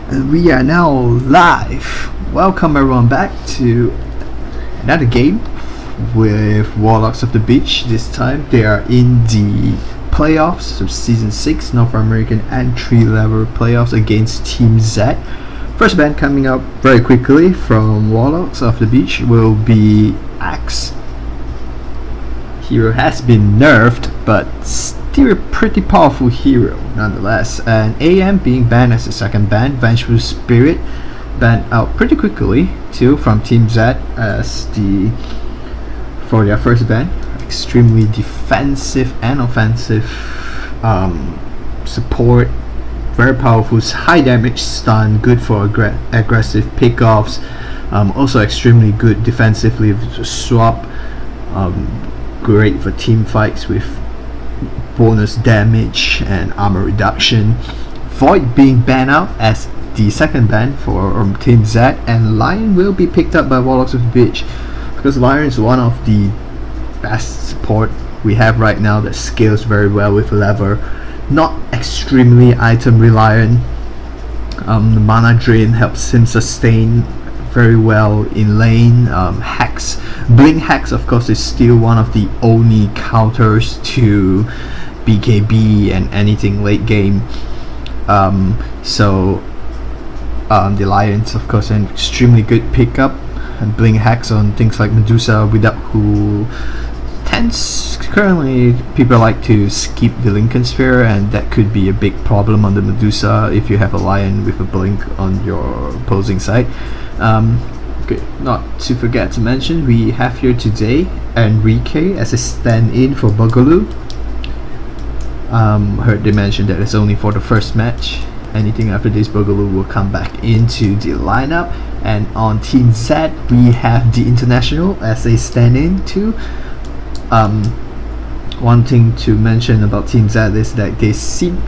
And we are now live. Welcome everyone back to another game with Warlocks of the Beach. This time they are in the playoffs of Season 6 North American entry level playoffs against Team Z. First band coming up very quickly from Warlocks of the Beach will be Axe. Hero has been nerfed, but still a pretty powerful hero nonetheless. And AM being banned as the second ban. Vengeful Spirit banned out pretty quickly too from Team Z as for their first ban. Extremely defensive and offensive support. Very powerful, high damage stun, good for aggressive pickoffs. Also extremely good defensively with swap. Great for team fights with bonus damage and armor reduction. Void being banned out as the second ban for Team Z, and Lion will be picked up by Warlocks of the Beach because Lion is one of the best support we have right now that scales very well with lever. Not extremely item reliant. The mana drain helps him sustain very well in lane. Hacks, blink hacks of course is still one of the only counters to BKB and anything late game. The Lions of course an extremely good pickup, and blink hacks on things like Medusa without who tends currently people like to skip the Lincoln Sphere, and that could be a big problem on the Medusa if you have a Lion with a blink on your opposing side. Okay, not to forget to mention, we have here today Enrique as a stand-in for Boogaloo. Heard they mentioned that it's only for the first match. Anything after this, Boogaloo will come back into the lineup. And on Team Z, we have the International as a stand-in too. One thing to mention about Team Z is that they seem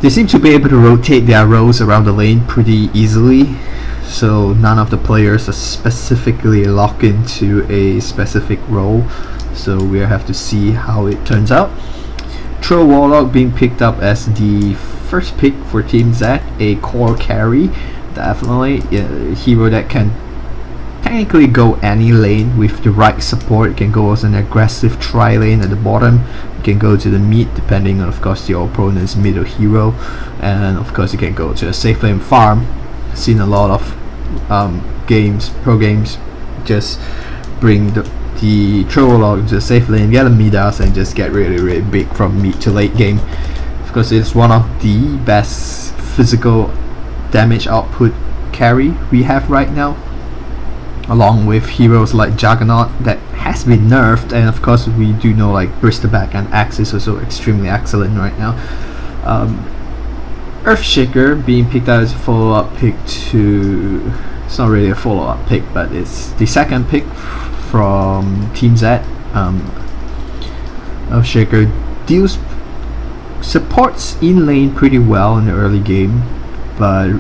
to be able to rotate their roles around the lane pretty easily. So none of the players are specifically locked into a specific role. So we'll have to see how it turns out. Troll Warlock being picked up as the first pick for Team Z, a core carry. Definitely a hero that can technically go any lane with the right support. It can go as an aggressive tri lane at the bottom. You can go to the mid depending on of course your opponent's middle hero, and of course you can go to a safe lane farm. Seen a lot of pro games just bring the Troll log to the safe lane, get a Midas, and just get really big from mid to late game. Of course, it's one of the best physical damage output carry we have right now, along with heroes like Juggernaut that has been nerfed, and of course we do know like Bristleback and Axe is also extremely excellent right now. Earthshaker being picked out as a follow-up pick to... It's not really a follow-up pick, but it's the second pick from Team Z. Earthshaker supports in lane pretty well in the early game, but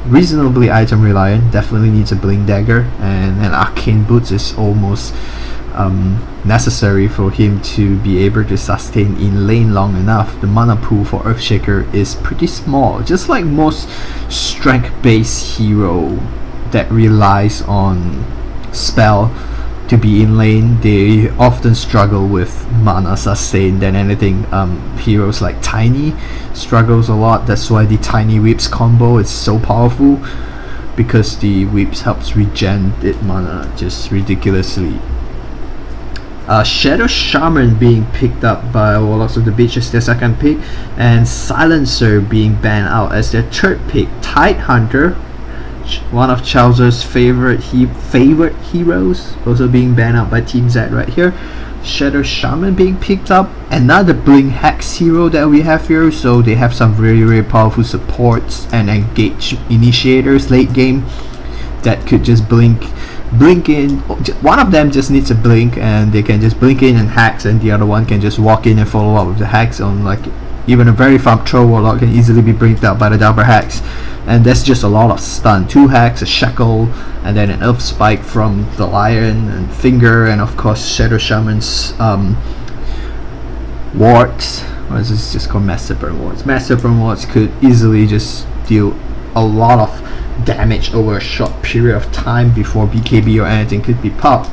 reasonably item reliant. Definitely needs a blink dagger, and an arcane boots is almost necessary for him to be able to sustain in lane long enough. The mana pool for Earthshaker is pretty small, just like most strength based hero that relies on spell to be in lane. They often struggle with mana sustain than anything. Heroes like Tiny struggles a lot. That's why the Tiny Whips combo is so powerful, because the whips helps regen it mana just ridiculously. Shadow Shaman being picked up by Warlocks of the Beach as their second pick, and Silencer being banned out as their third pick. Tide Hunter, one of Chowser's favorite heroes, also being banned out by Team Z right here. Shadow Shaman being picked up, another blink hex hero that we have here. So they have some really powerful supports and engage initiators late game that could just blink in. One of them just needs a blink and they can just blink in and hacks, and the other one can just walk in and follow up with the hacks. On like even a very farm Troll Warlock can easily be blinked out by the double hacks, and that's just a lot of stun. 2 hacks, a shackle, and then an Earth Spike from the Lion and Finger, and of course Shadow Shaman's wards. Or is this just called Master Burn wards? Master Burn wards could easily just deal a lot of damage over a short period of time before BKB or anything could be popped.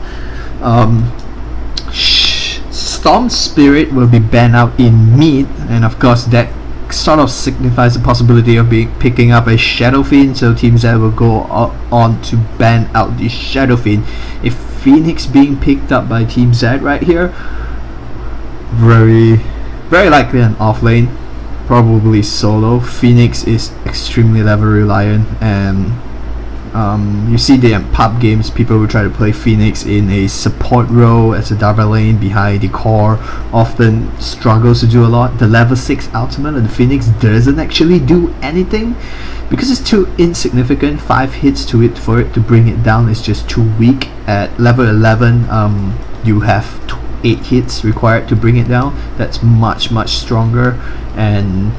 Storm Spirit will be banned out in mid, and of course that sort of signifies the possibility of picking up a Shadow Fiend, so Team Z will go on to ban out the Shadow Fiend. If Phoenix being picked up by Team Z right here, very likely an off lane, probably solo. Phoenix is extremely level reliant, and you see the pub games, people will try to play Phoenix in a support role as a double lane behind the core, often struggles to do a lot. The level 6 ultimate of the Phoenix doesn't actually do anything because it's too insignificant. 5 hits to it for it to bring it down is just too weak. At level 11 you have 8 hits required to bring it down. That's much stronger, and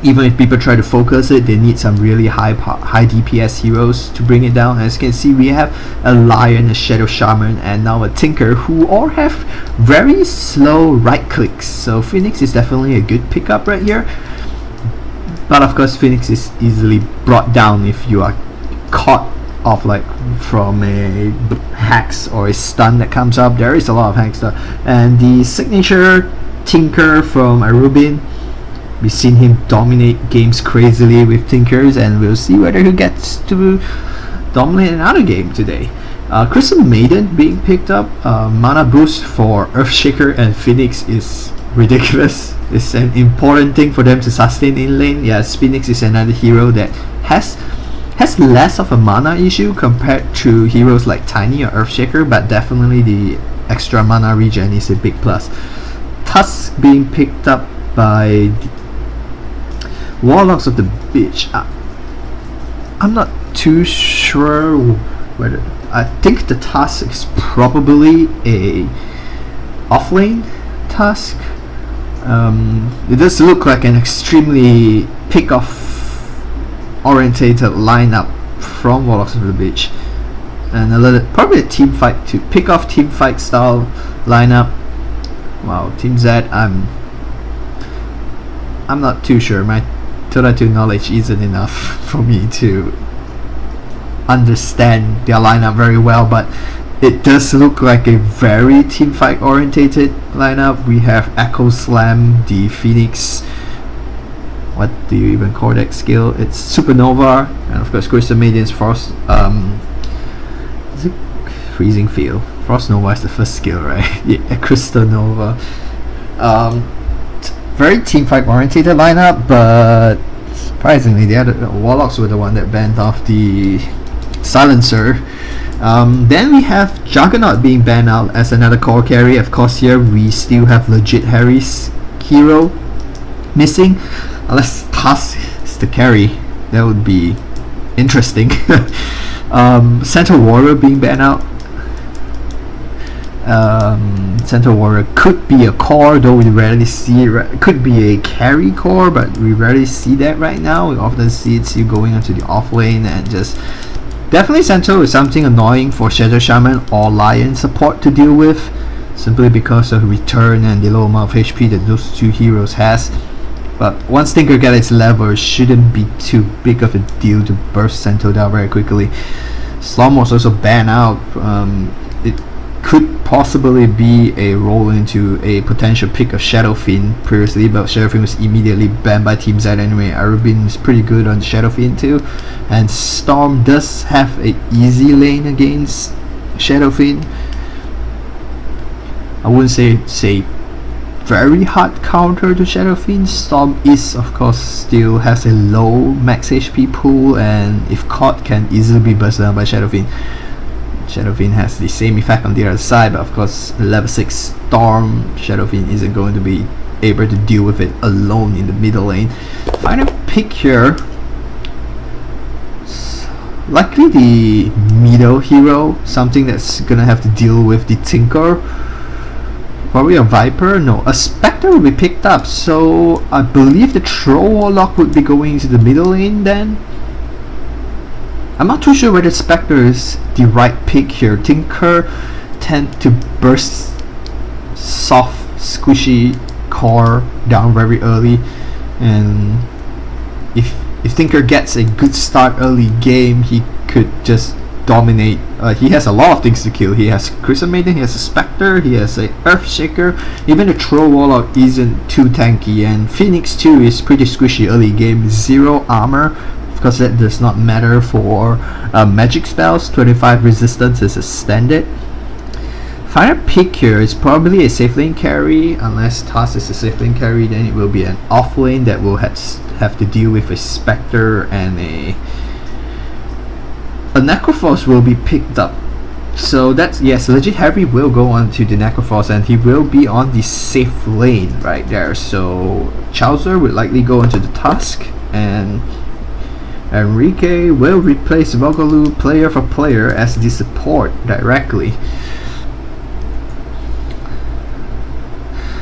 even if people try to focus it, they need some really high DPS heroes to bring it down. As you can see, we have a Lion, a Shadow Shaman, and now a Tinker, who all have very slow right clicks. So Phoenix is definitely a good pickup right here. But of course, Phoenix is easily brought down if you are caught off, like from a hex or a stun that comes up. There is a lot of hex stuff. And the signature Tinker from Arubin, we've seen him dominate games crazily with Tinkers, and we'll see whether he gets to dominate another game today. Crystal Maiden being picked up, mana boost for Earthshaker and Phoenix is ridiculous. It's an important thing for them to sustain in lane. Yes, Phoenix is another hero that has less of a mana issue compared to heroes like Tiny or Earthshaker, but definitely the extra mana regen is a big plus. Tusk being picked up by Warlocks of the Beach. I'm not too sure whether, I think the Tusk is probably a offlane Tusk. It does look like an extremely pick-off orientated lineup from Warlocks of the Beach, and probably a team fight to pick off team fight style lineup. Wow, Team Z, I'm not too sure. My Dota 2 knowledge isn't enough for me to understand their lineup very well, but it does look like a very team fight orientated lineup. We have Echo Slam, the Phoenix, what do you even call that skill? It's Supernova, and of course Crystal Maiden's Frost, is it Freezing Field? Frost Nova is the first skill, right? Yeah, Crystal Nova. Very team fight orientated lineup, but surprisingly the other Warlocks were the one that banned off the Silencer. Then we have Juggernaut being banned out as another core carry. Of course, here we still have legit Harry's hero missing, unless Tusk is the carry. That would be interesting. Centaur Warrior being banned out. Centaur Warrior could be a core, though we rarely see it. Could be a carry core, but we rarely see that right now. We often see it going onto the off lane, and just definitely Centaur is something annoying for Shadow Shaman or Lion support to deal with, simply because of return and the low amount of HP that those two heroes has. But once Tinker gets its level, it shouldn't be too big of a deal to burst Centaur down very quickly. Slum was also banned out. It could possibly be a roll into a potential pick of Shadow Fiend previously, but Shadow Fiend was immediately banned by Team Z anyway. Arubin is pretty good on Shadow Fiend too, and Storm does have a easy lane against Shadow Fiend. I wouldn't say it's a very hard counter to Shadow Fiend. Storm is, of course, still has a low max HP pool, and if caught can easily be bursted down by Shadow Fiend. Shadow Fiend has the same effect on the other side, but of course level 6 Storm, Shadow Fiend isn't going to be able to deal with it alone in the middle lane. Final pick here, likely the middle hero, something that's gonna have to deal with the Tinker. Probably a Viper? No, a Spectre will be picked up, so I believe the Troll Warlock would be going into the middle lane then. I'm not too sure whether Spectre is the right pick here. Tinker tend to burst soft, squishy core down very early, and if if Tinker gets a good start early game, he could just dominate. He has a lot of things to kill. He has Crimson Maiden, he has a Spectre, he has a Earthshaker. Even the Troll Warlock isn't too tanky, and Phoenix 2 is pretty squishy early game. 0 armor, because that does not matter for magic spells. 25 resistance is a standard. Final pick here is probably a safe lane carry. Unless Task is a safe lane carry, then it will be an off lane that will have to deal with a Spectre, and a Necroforce will be picked up. So that's, yes, legit Harry will go on to the Necroforce, and he will be on the safe lane right there. So Chowser would likely go into the Tusk, and Enrique will replace Vogalu player for player as the support directly.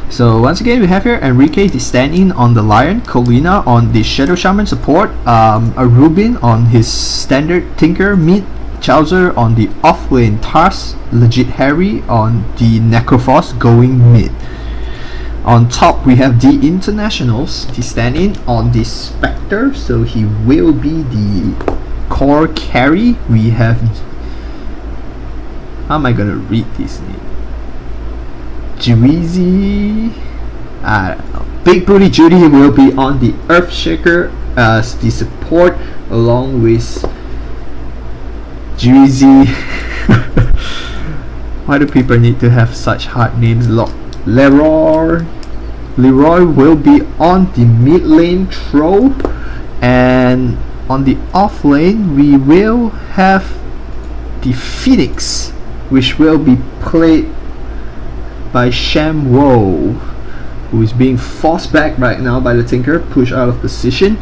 So once again, we have here Enrique standing on the Lion, Colina on the Shadow Shaman support, a Rubin on his standard Tinker mid, Chowser on the off lane Tars, legit Harry on the Necroforce going mid. On top we have the Internationals, he's standing on the Spectre, so he will be the core carry. We have, how am I gonna read this name? Juizy, I don't know. Big Booty Judy will be on the Earthshaker as the support, along with Juizy. Why do people need to have such hard names? Leroy will be on the mid lane Troll, and on the off lane we will have the Phoenix, which will be played by Shamwo, who is being forced back right now by the Tinker, pushed out of position,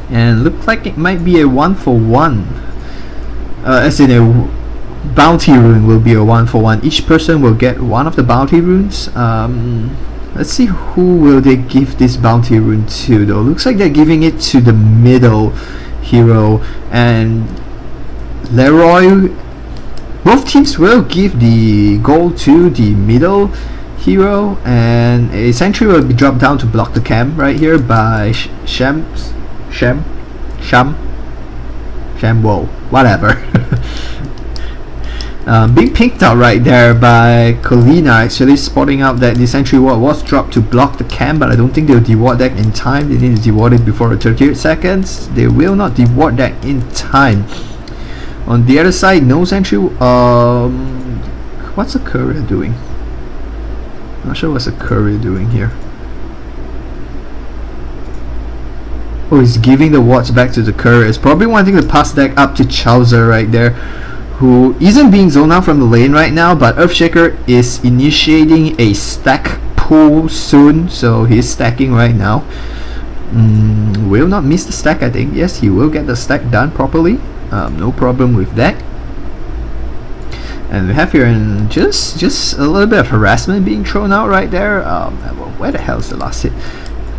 and looks like it might be a 1-for-1, as in a bounty rune will be a 1-for-1. Each person will get one of the bounty runes. Let's see who will they give this bounty rune to though. Looks like they're giving it to the middle hero, and Leroy. Both teams will give the gold to the middle hero, and a sentry will be dropped down to block the camp right here by Shamwo, whatever. Being picked out right there by Colina, actually spotting out that the sentry ward was dropped to block the camp, but I don't think they'll deward that in time. They need to deward it before 38 seconds. They will not deward that in time. On the other side, no sentry. What's a courier doing? Not sure what's a courier doing here. Oh, he's giving the wards back to the courier. It's probably wanting to pass that up to Chowser right there, who isn't being zoned out from the lane right now, but Earthshaker is initiating a stack pull soon, so he's stacking right now. Will not miss the stack, I think. Yes, he will get the stack done properly. No problem with that. And we have here just a little bit of harassment being thrown out right there. Where the hell is the last hit?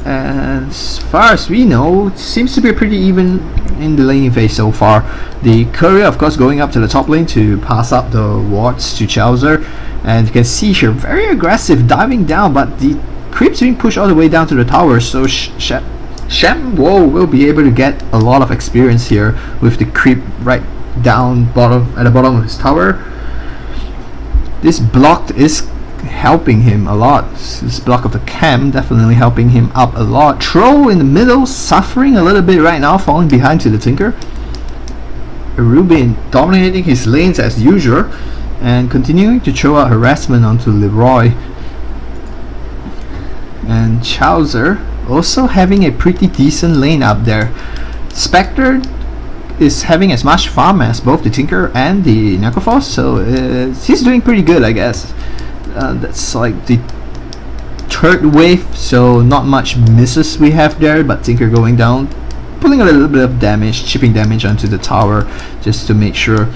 And as far as we know, it seems to be pretty even in the laning phase so far. The courier, of course, going up to the top lane to pass up the wards to Chowser, and you can see here very aggressive diving down, but the creep's being pushed all the way down to the tower. So Shamwo will be able to get a lot of experience here with the creep right down at the bottom of his tower. This block is helping him a lot. This block of the camp definitely helping him up a lot. Troll in the middle suffering a little bit right now, falling behind to the Tinker. Rubin dominating his lanes as usual and continuing to throw out harassment onto Leroy. And Chowser also having a pretty decent lane up there. Spectre is having as much farm as both the Tinker and the Necroforce, so he's doing pretty good, I guess. That's like the third wave, so not much misses we have there, but Tinker going down, pulling a little bit of damage, chipping damage onto the tower just to make sure.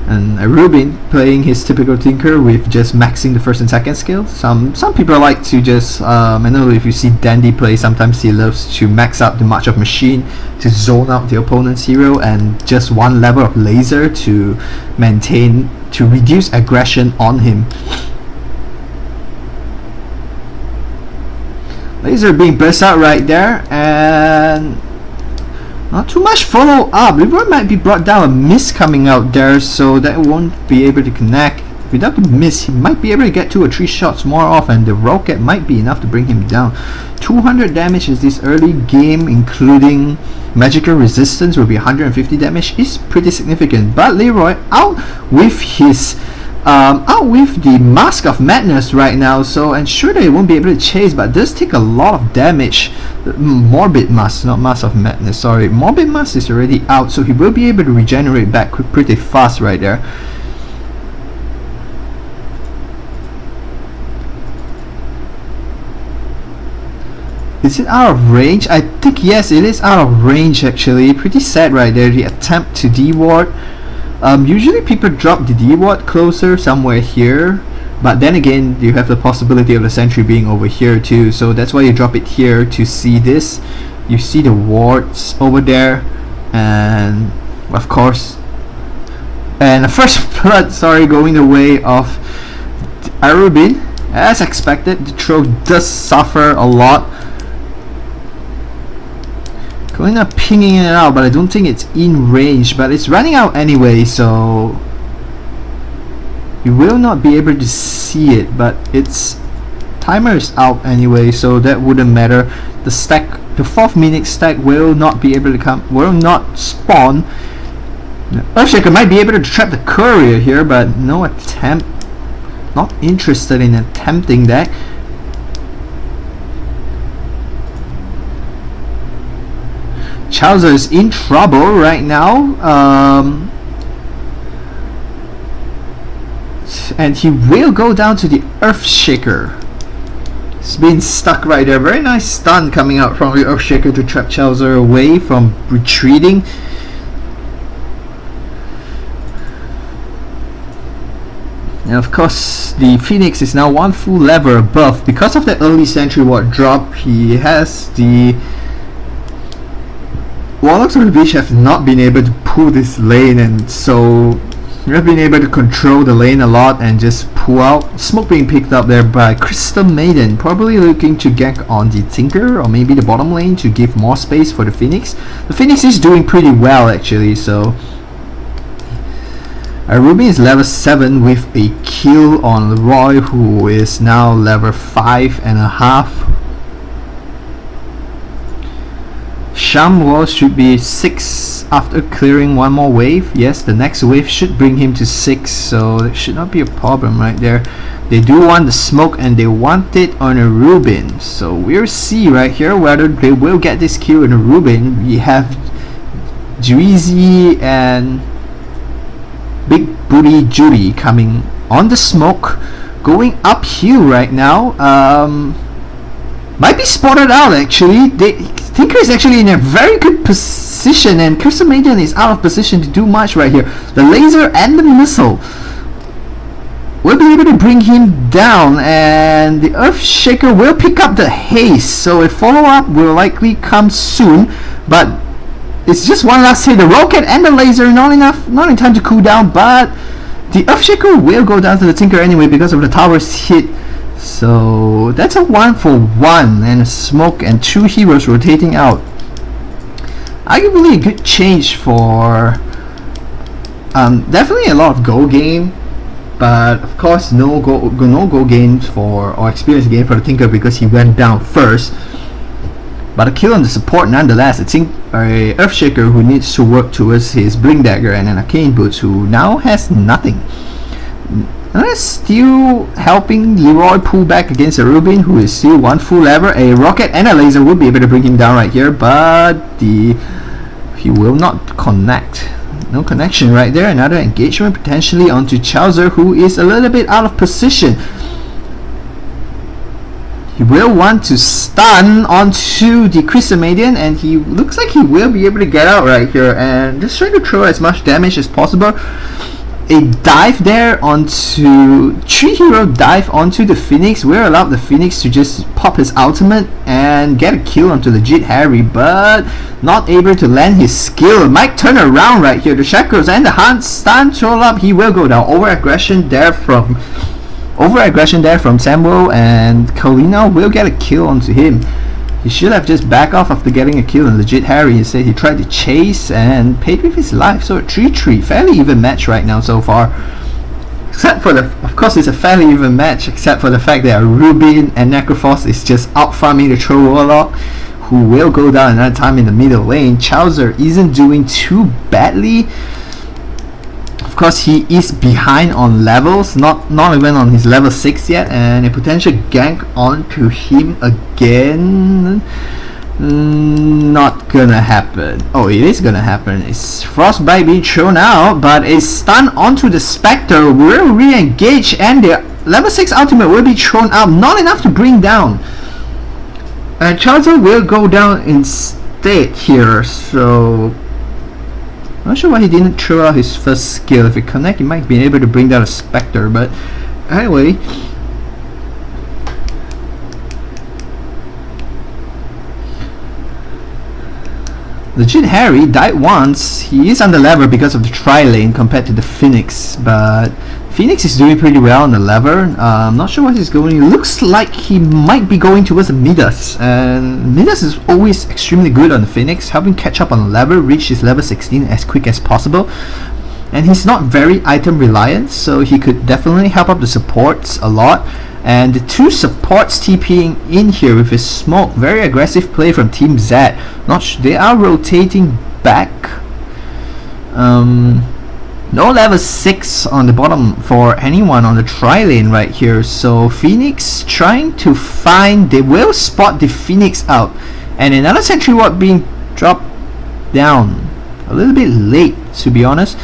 And Rubin playing his typical Tinker with just maxing the first and second skill. Some people like to just, I know if you see Dandy play, sometimes he loves to max out the March of Machine to zone out the opponent's hero, and just one level of laser to reduce aggression on him. Laser being burst out right there, and not too much follow up. Leroy might be brought down, a miss coming out there, so that won't be able to connect. Without the miss, he might be able to get 2 or 3 shots more off, and the rocket might be enough to bring him down. 200 damage is this early game, including magical resistance will be 150 damage, is pretty significant. But Leroy out with his the Mask of Madness right now, so ensure that he won't be able to chase, but does take a lot of damage. Morbid Mask, not Mask of Madness, sorry. Morbid Mask is already out, so he will be able to regenerate back pretty fast right there. Is it out of range? I think yes, it is out of range actually. Pretty sad right there, the attempt to D-ward. Usually people drop the D-ward closer somewhere here, but then again you have the possibility of the sentry being over here too, so that's why you drop it here to see this. You see the wards over there, and of course, and the first blood, sorry, going the way of Arubin. As expected, the throw does suffer a lot. Going up pinging it out, but I don't think it's in range, but it's running out anyway, so you will not be able to see it, but its timer is out anyway, so that wouldn't matter. The stack, the 4th minute stack will not be able to will not spawn. Earthshaker might be able to trap the courier here, but no attempt, not interested in attempting that. Chowser is in trouble right now, and he will go down to the Earthshaker. It's been stuck right there. Very nice stun coming out from the Earthshaker to trap Chowser away from retreating. And of course, the Phoenix is now 1 full level above. Because of the early sentry ward drop, he has the Warlocks on the beach have not been able to pull this lane, and so we have been able to control the lane a lot and just pull out. Smoke being picked up there by Crystal Maiden, probably looking to gank on the Tinker or maybe the bottom lane to give more space for the Phoenix. The Phoenix is doing pretty well actually, so Ruby is level 7 with a kill on Leroy, who is now level 5.5. Shamwell should be 6 after clearing 1 more wave. Yes, the next wave should bring him to 6, so that should not be a problem right there. They do want the smoke and they want it on a Rubin, so we'll see right here whether they will get this kill on a Rubin. We have Juizy and Big Booty Judy coming on the smoke, going uphill right now. Might be spotted out actually. Tinker is actually in a very good position, and Crystal Maiden is out of position to do much right here. The laser and the missile will be able to bring him down, and the Earthshaker will pick up the haste, so a follow-up will likely come soon, but it's just one last hit. The rocket and the laser not in time to cool down, but the Earthshaker will go down to the Tinker anyway because of the tower's hit. So that's a 1-for-1 and a smoke and 2 heroes rotating out. Arguably a good change for definitely a lot of goal gain, but of course no goal gain for, or experience gain for the Tinker because he went down first. But a kill on the support nonetheless. It's a Earthshaker who needs to work towards his Blink Dagger and an Arcane Boots, who now has nothing. And that's still helping Leroy pull back against a Rubin, who is still 1 full level. A rocket and a laser will be able to bring him down right here, but he will not connect. No connection right there. Another engagement potentially onto Chowser, who is a little bit out of position. He will want to stun onto the Crystal Maiden, and he looks like he will be able to get out right here and just try to throw as much damage as possible. A dive there onto 3-hero dive onto the Phoenix will allow the Phoenix to just pop his ultimate and get a kill onto legit Harry, but not able to land his skill. Might turn around right here. The Shackles and the Hunt stun troll up. He will go down. Over aggression there from over aggression there from Samuel, and Kalina will get a kill onto him. He should have just backed off after getting a kill on Legit Harry. Instead he tried to chase and paid with his life. So a 3-3, fairly even match right now so far. Except for of course it's a fairly even match, except for the fact that Rubin and Necrophos is just out farming the Troll Warlock, who will go down another time in the middle lane. Chowser isn't doing too badly. Of course he is behind on levels, not even on his level 6 yet, and a potential gank onto him again. Not gonna happen. Oh, it is gonna happen. It's Frostbite being thrown out, but a stun onto the Spectre will re-engage, and the level 6 ultimate will be thrown out. Not enough to bring down. And Chowser will go down instead here, so not sure why he didn't throw out his first skill. If it connect, he might be able to bring down a Spectre, but anyway. Legit Harry died once. He is under lever because of the tri-lane compared to the Phoenix, but Phoenix is doing pretty well on the lever. I'm not sure what he's going. It looks like he might be going towards the Midas, and Midas is always extremely good on the Phoenix, helping catch up on the lever, reach his level 16 as quick as possible. And he's not very item reliant, so he could definitely help up the supports a lot. And the two supports TPing in here with his smoke, very aggressive play from Team Z. They are rotating back. No level 6 on the bottom for anyone on the tri-lane right here, so Phoenix trying to find, they will spot the Phoenix out, and another sentry ward being dropped down a little bit late, to be honest.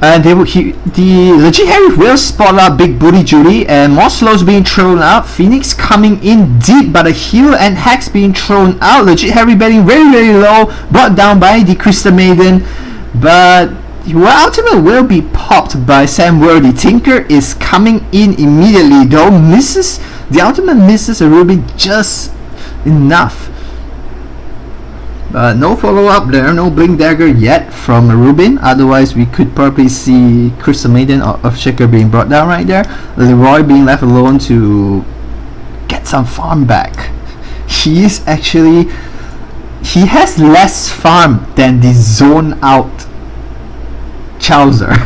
And the Legit Harry will spot out Big Booty Judy, and more slows being thrown out. Phoenix coming in deep, but a heal and Hex being thrown out. Legit Harry betting very, very low, brought down by the Crystal Maiden, but ultimate will be popped by Sam Worthy. Tinker is coming in immediately, though misses. The ultimate misses a Ruby just enough. No follow-up there, no Blink Dagger yet from Rubin. Otherwise, we could probably see Crystal Maiden or Earthshaker being brought down right there. Leroy being left alone to get some farm back. He has less farm than the zone out Chowser.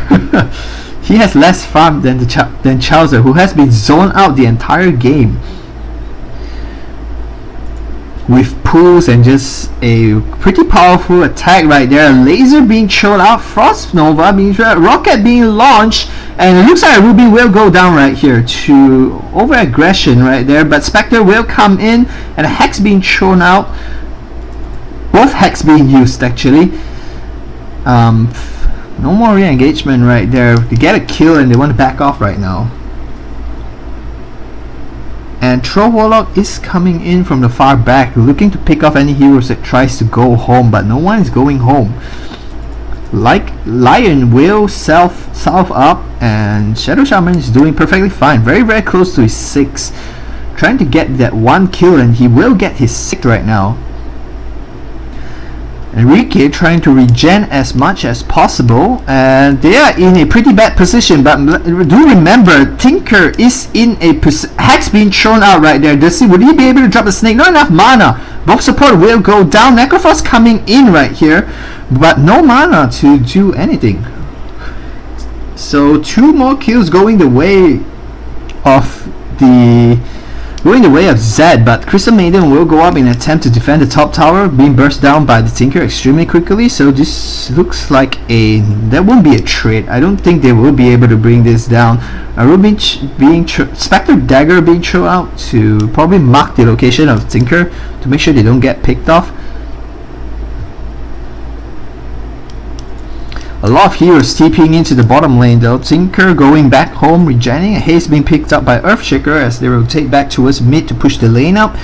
He has less farm than Chowser, who has been zoned out the entire game, with pulls and just a pretty powerful attack right there. Laser being thrown out, Frost Nova being thrown out, Rocket being launched, and it looks like Ruby will go down right here to over aggression right there, but Spectre will come in, and a Hex being thrown out, both Hex being used actually. No more re-engagement right there. They get a kill and they want to back off right now. And Troll Warlock is coming in from the far back, looking to pick off any heroes that tries to go home, but no one is going home. Like Lion will self up, and Shadow Shaman is doing perfectly fine, very, very close to his 6, trying to get that one kill, and he will get his 6 right now. Enrique trying to regen as much as possible, and they are in a pretty bad position, but do remember Tinker is in a Hex being thrown out right there. Would he be able to drop a snake? Not enough mana. Both support will go down. Necrophos coming in right here, but no mana to do anything. So 2 more kills going the way of Zed, but Crystal Maiden will go up in an attempt to defend the top tower, being burst down by the Tinker extremely quickly. So this looks like that won't be a trade. I don't think they will be able to bring this down. Ruby being Spectre Dagger being thrown out to probably mark the location of Tinker to make sure they don't get picked off. A lot of heroes TPing into the bottom lane though. Tinker going back home, regenerating. Haze being picked up by Earthshaker as they rotate back towards mid to push the lane up.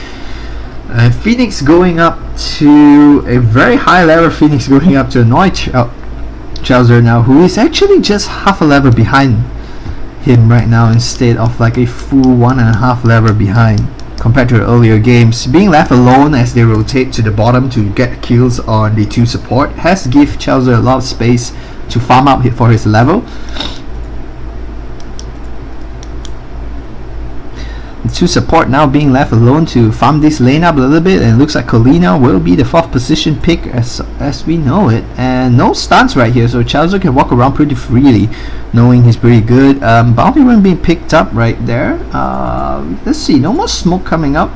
Phoenix going up to a very high level. Phoenix going up to annoy Chowser now, who is actually just half a level behind him right now instead of like a full 1.5 level behind compared to the earlier games. Being left alone as they rotate to the bottom to get kills on the 2 support has give Chowser a lot of space to farm up for his level. two support now being left alone to farm this lane up a little bit, and it looks like Colina will be the 4th position pick as we know it, and no stunts right here, so Chowser can walk around pretty freely knowing he's pretty good. Bounty Rune being picked up right there. Let's see, no more smoke coming up.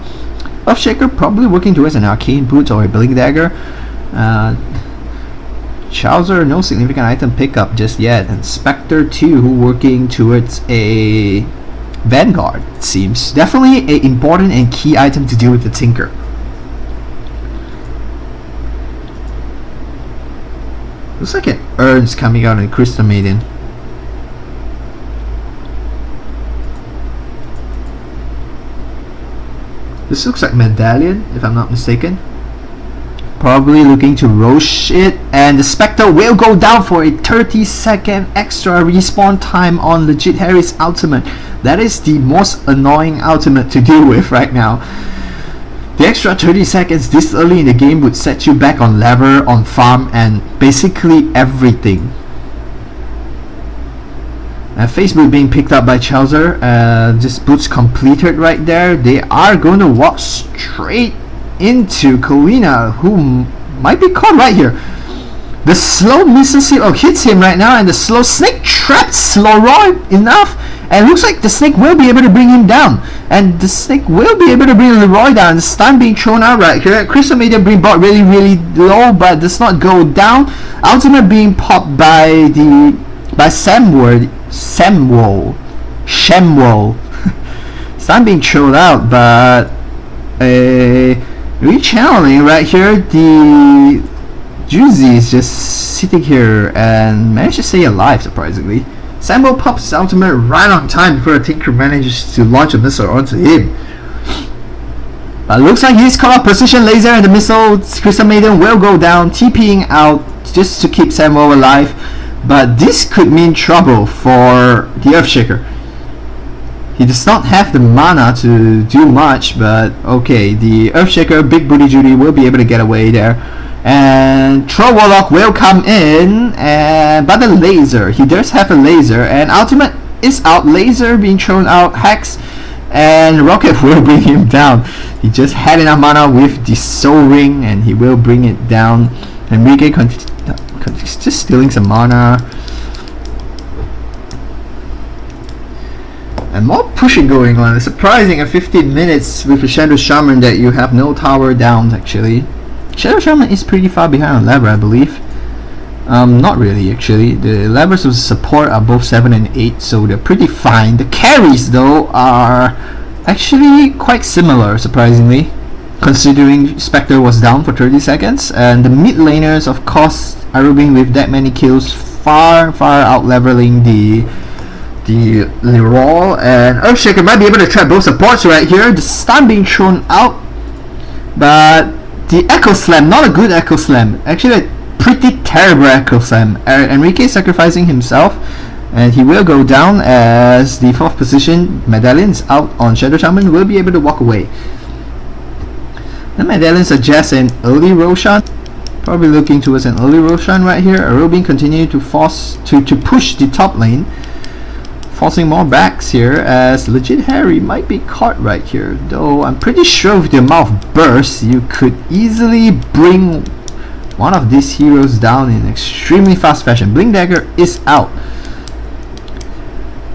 Earthshaker probably working towards an Arcane Boots or a Blink Dagger. Chowser, no significant item pickup just yet, and Spectre 2 working towards a Vanguard, it seems. Definitely an important and key item to deal with the Tinker. Looks like an Urn's coming out in Crystal Maiden. This looks like Medallion, if I'm not mistaken. Probably looking to Roche it, and the Spectre will go down for a 30-second extra respawn time on Legit Harry's ultimate. That is the most annoying ultimate to deal with right now. The extra 30 seconds this early in the game would set you back on lever, on farm, and basically everything. Facebook being picked up by Chowser. Just boots completed right there. They are going to walk straight into Colina, who might be caught right here. The slow missile hits him right now, and the slow snake traps Slowroy enough, and looks like the snake will be able to bring him down, and the snake will be able to bring Leroy down. The stun being thrown out right here. Crystal Maiden being bought really low, but does not go down. Ultimate being popped by Samwell. Stun being thrown out, but rechanneling right here. The Juicy is just sitting here and managed to stay alive, surprisingly. Samwell pops his ultimate right on time before the Tinker manages to launch a missile onto him. But looks like he's caught up precision laser, and the missile Crystal Maiden will go down, TPing out just to keep Samwell alive. But this could mean trouble for the Earthshaker. He does not have the mana to do much, but okay, the Earthshaker, Big Booty Judy, will be able to get away there. And Troll Warlock will come in, but the laser, he does have a laser, and ultimate is out, laser being thrown out, Hex, and Rocket will bring him down. He just had enough mana with the Soul Ring, and he will bring it down. Enrique just stealing some mana. And more pushing going on. It's surprising at 15 minutes with a Shadow Shaman that you have no tower downs actually. Shadow Shaman is pretty far behind on lever, I believe. Not really actually. The levers of support are both 7 and 8, so they're pretty fine. The carries though are actually quite similar, surprisingly, considering Spectre was down for 30 seconds. And the mid laners, of course, are rubbing with that many kills, far out leveling the Leroy, and Earthshaker might be able to trap both supports right here. The stun being thrown out, but the Echo Slam, not a good Echo Slam, actually a pretty terrible Echo Slam. Enrique sacrificing himself, and he will go down as the 4th position Medallion's out on Shadow Shaman, will be able to walk away. The Medallion suggests an early Roshan, probably looking towards an early Roshan right here. Arubin continuing to force to push the top lane, forcing more backs here, as Legit Harry might be caught right here, though I'm pretty sure with the amount of bursts you could easily bring one of these heroes down in extremely fast fashion. Blink Dagger is out.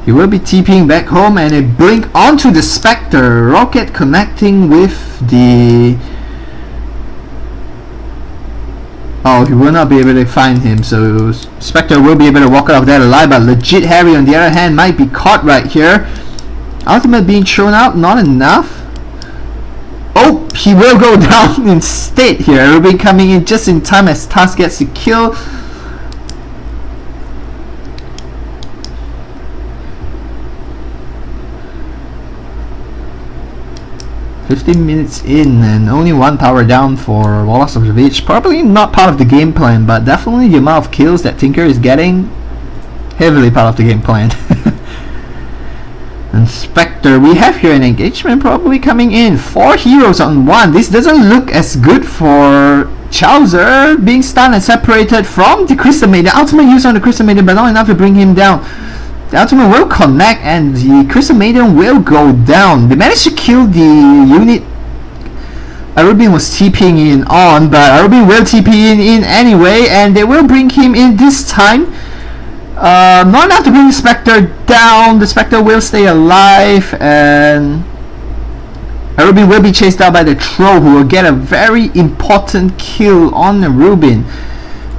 He will be TPing back home, and a blink onto the Spectre. Rocket connecting with the... Oh, he will not be able to find him, so Spectre will be able to walk out of that alive, but Legit Harry on the other hand might be caught right here. Ultimate being thrown out, not enough. Oh, he will go down instead here. Ruby coming in just in time as Task gets the kill. "15 minutes in and only 1 tower down for Warlocks of the Age." Probably not part of the game plan, but definitely the amount of kills that Tinker is getting, heavily part of the game plan. And Spectre, we have here an engagement probably coming in. 4 heroes on 1. This doesn't look as good for Chowser, being stunned and separated from the Crystal Maiden. Ultimate use on the Crystal Maiden, but not enough to bring him down. The ultimate will connect and the Crystal Maiden will go down. They managed to kill the unit Arubin was TPing in on, but Arubin will TP in anyway, and they will bring him in this time. Not enough to bring the Spectre down. The Spectre will stay alive, and Arubin will be chased out by the Troll, who will get a very important kill on Arubin.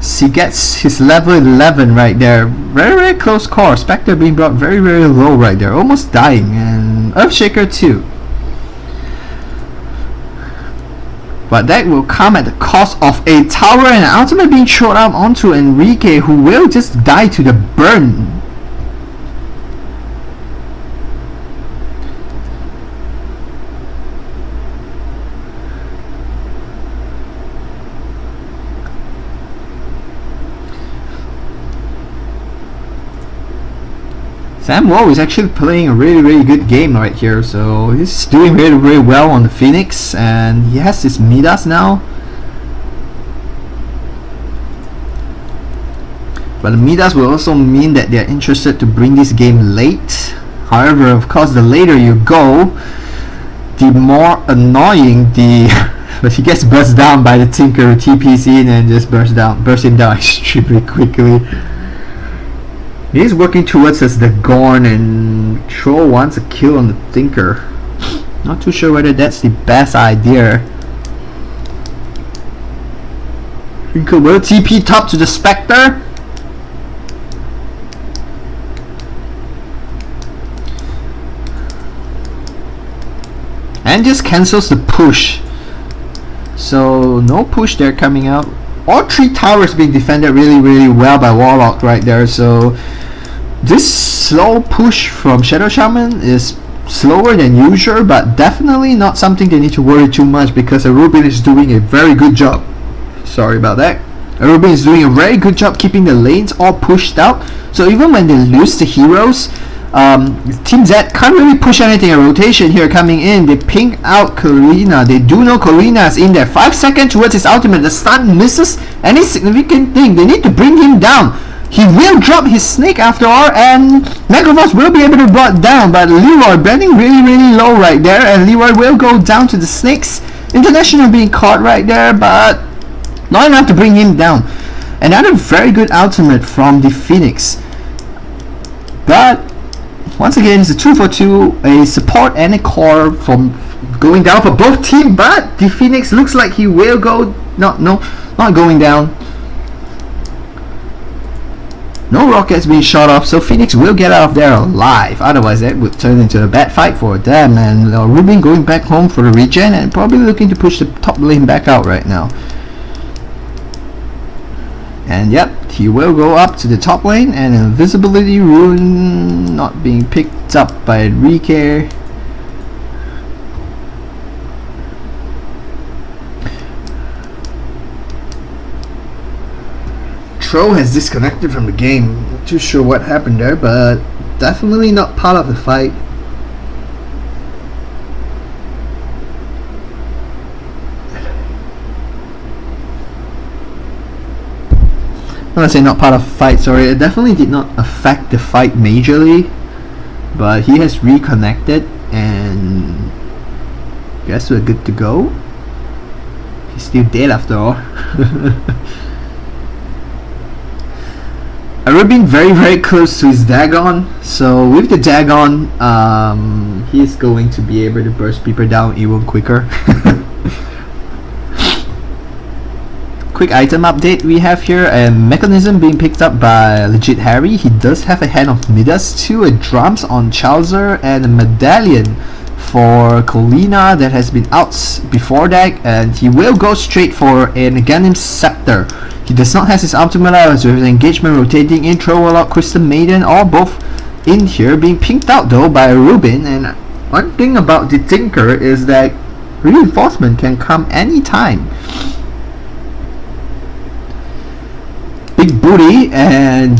So he gets his level 11 right there. Very, very close call. Spectre being brought very, very low right there. Almost dying. And Earthshaker too. But that will come at the cost of a tower and an ultimate being thrown out onto Enrique, who will just die to the burn. Sam Woe is actually playing a really, really good game right here, so he's doing really, really well on the Phoenix, and he has his Midas now. But the Midas will also mean that they're interested to bring this game late. However, of course, the later you go, the more annoying the but he gets burst down by the Tinker, who TPs in and just burst him down extremely quickly. He's working towards us the Gorn, and Troll wants a kill on the Tinker. Not too sure whether that's the best idea. Tinker will TP top to the Spectre. And just cancels the push. So no push there coming out. All three towers being defended really, really well by Warlock right there. So this slow push from Shadow Shaman is slower than usual, but definitely not something they need to worry too much, because Arubin is doing a very good job. Sorry about that. Arubin is doing a very good job keeping the lanes all pushed out. So even when they lose the heroes, Team Z can't really push anything. A rotation here coming in. They ping out Kalina. They do know Kalina is in there. 5 seconds towards his ultimate. The stun misses any significant thing. They need to bring him down. He will drop his snake after all, and Megaforce will be able to brought down, but Leroy burning really, really low right there, and Leroy will go down to the snakes. International being caught right there, but not enough to bring him down. Another very good ultimate from the Phoenix. But once again, it's a 2-for-2, a support and a core from going down for both teams, but the Phoenix looks like he will go, not going down. No rockets being shot off, so Phoenix will get out of there alive. Otherwise, that would turn into a bad fight for them. And Rubin going back home for the regen and probably looking to push the top lane back out right now. And yep, he will go up to the top lane, and invisibility rune not being picked up by Enrique. Troll has disconnected from the game. Not too sure what happened there, but definitely not part of the fight. When I say not part of the fight, sorry, it definitely did not affect the fight majorly, but he has reconnected, and guess we're good to go. He's still dead after all. Arubin very, very close to his Dagon, so with the Dagon, he is going to be able to burst people down even quicker. Quick item update we have here, a mechanism being picked up by Legit Harry. He does have a hand of Midas too, a drums on Chowser, and a medallion for Colina that has been out before that, and he will go straight for an Aghanim Scepter. He does not have his ultimate hours with his engagement rotating intro, Warlock, Crystal Maiden, all both in here, being pinked out though by Rubin. And one thing about the Tinker is that reinforcement can come anytime. Big Booty and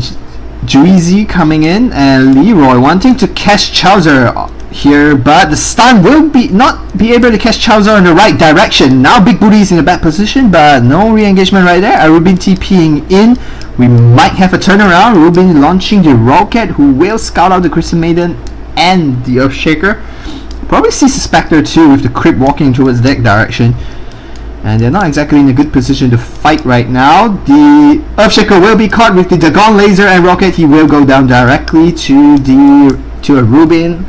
Juizy coming in, and Leroy wanting to catch Chowser here, but the stun will not be able to catch Chowser in the right direction. Now Big Booty is in a bad position, but no re-engagement right there. Arubin TPing in we might have a turnaround. Rubin launching the rocket, who will scout out the Crystal Maiden and the Earthshaker. Probably sees the Spectre too, with the creep walking towards that direction. And they're not exactly in a good position to fight right now. The Earthshaker will be caught with the Dagon laser and rocket. He will go down directly to a Rubin,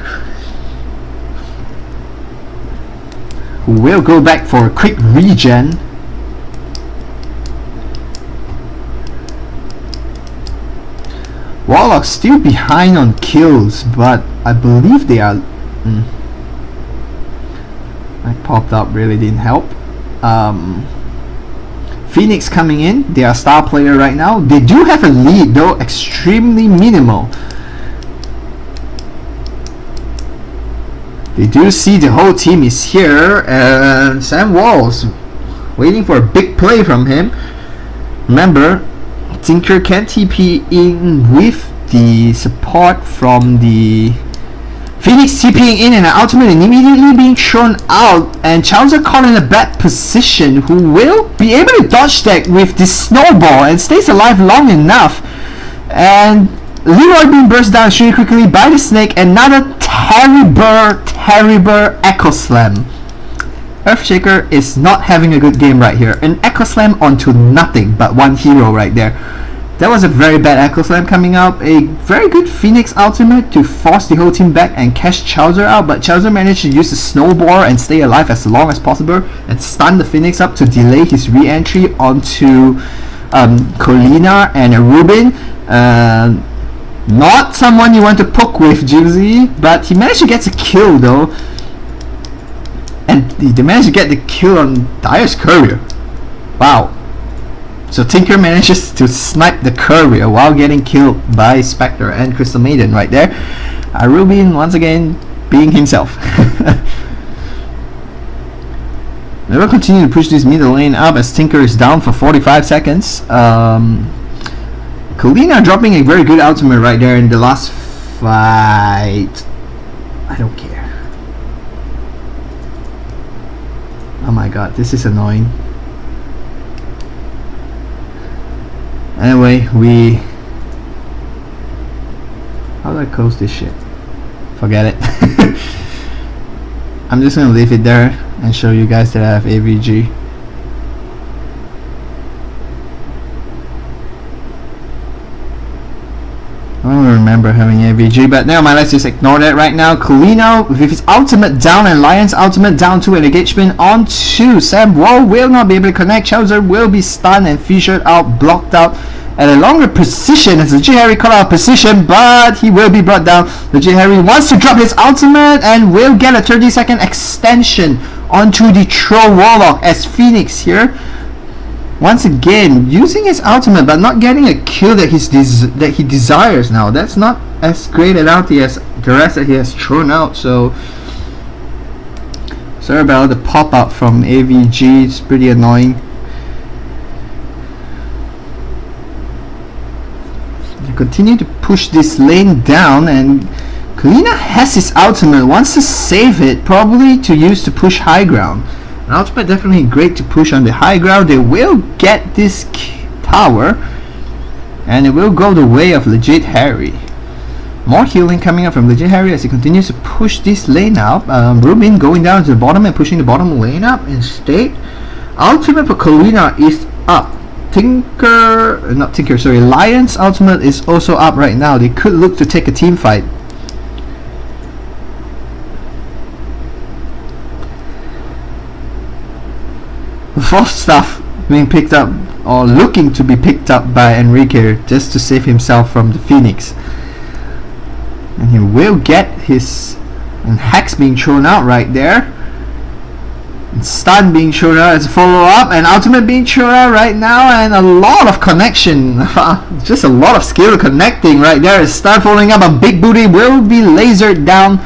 who will go back for a quick regen. Warlocks still behind on kills, but I believe they are... That popped up, really didn't help. Phoenix coming in, they are star player right now. They do have a lead though, extremely minimal. They do see the whole team is here, and Sam Walls waiting for a big play from him. Remember, Tinker can TP in with the support from the Phoenix, TPing in and an ultimate and immediately being thrown out, and Chowser caught in a bad position, who will be able to dodge that with the snowball and stays alive long enough. And Leroy being burst down extremely quickly by the snake. Another terrible Echo Slam. Earthshaker is not having a good game right here. An Echo Slam onto nothing but one hero right there. That was a very bad Echo Slam coming up. A very good Phoenix ultimate to force the whole team back and catch Chowser out, but Chowser managed to use the snowball and stay alive as long as possible and stun the Phoenix up to delay his re-entry onto Colina and a Rubin. Not someone you want to poke with, Juicy, but he managed to get a kill though. And they managed to get the kill on Dire's Courier. Wow. So Tinker manages to snipe the Courier while getting killed by Spectre and Crystal Maiden right there. Rubin once again being himself. They will continue to push this middle lane up as Tinker is down for 45 seconds. Colina dropping a very good ultimate right there in the last fight. I don't care. Oh my god, this is annoying. Anyway, how do I close this shit? Forget it. I'm just gonna leave it there and show you guys that I have AVG. I don't remember having AVG, but never mind, let's just ignore that right now. Colina with his ultimate down and Lion's ultimate down to an engagement onto Sam Wall will not be able to connect. Chowser will be stunned and featured out, blocked out at a longer position as Legit Harry caught out of position, but he will be brought down. Legit Harry wants to drop his ultimate and will get a 30-second extension onto the Troll Warlock as Phoenix here once again using his ultimate but not getting a kill that he desires now. That's not as great an ulti as the rest that he has thrown out, so sorry about the pop-up from AVG, it's pretty annoying. They continue to push this lane down, and Colina has his ultimate, wants to save it, probably to use to push high ground. An ultimate definitely great to push on the high ground. They will get this tower, and it will go the way of Legit Harry. More healing coming up from Legit Harry as he continues to push this lane up. Rubin going down to the bottom and pushing the bottom lane up instead. Ultimate for Colina is up. Lion's ultimate is also up right now. They could look to take a team fight. Fourth stuff being picked up or looking to be picked up by Enrique just to save himself from the Phoenix, and he will get his Hex being thrown out right there, and Stun being thrown out as a follow-up, and Ultimate being thrown out right now, and a lot of connection. Just a lot of skill connecting right there. As Stun following up, a Big Booty will be lasered down.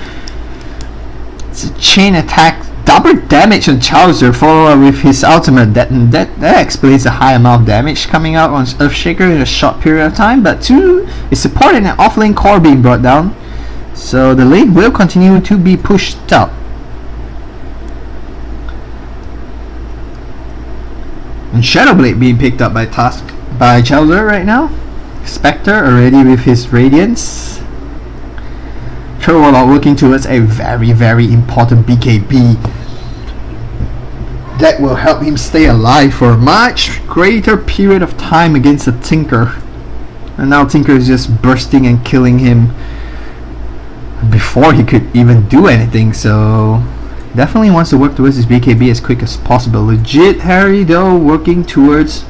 It's a chain attack, double damage on Chowser, followed with his ultimate. That explains the high amount of damage coming out on Earthshaker in a short period of time. But 2 is supported and off-lane core being brought down, so the lane will continue to be pushed up. And Shadowblade being picked up by Tusk. by Chowder right now. Spectre already with his Radiance. Warlock working towards a very important BKB that will help him stay alive for a much greater period of time against the Tinker. And now Tinker is just bursting and killing him before he could even do anything, so definitely wants to work towards his BKB as quick as possible. Legit Harry though working towards,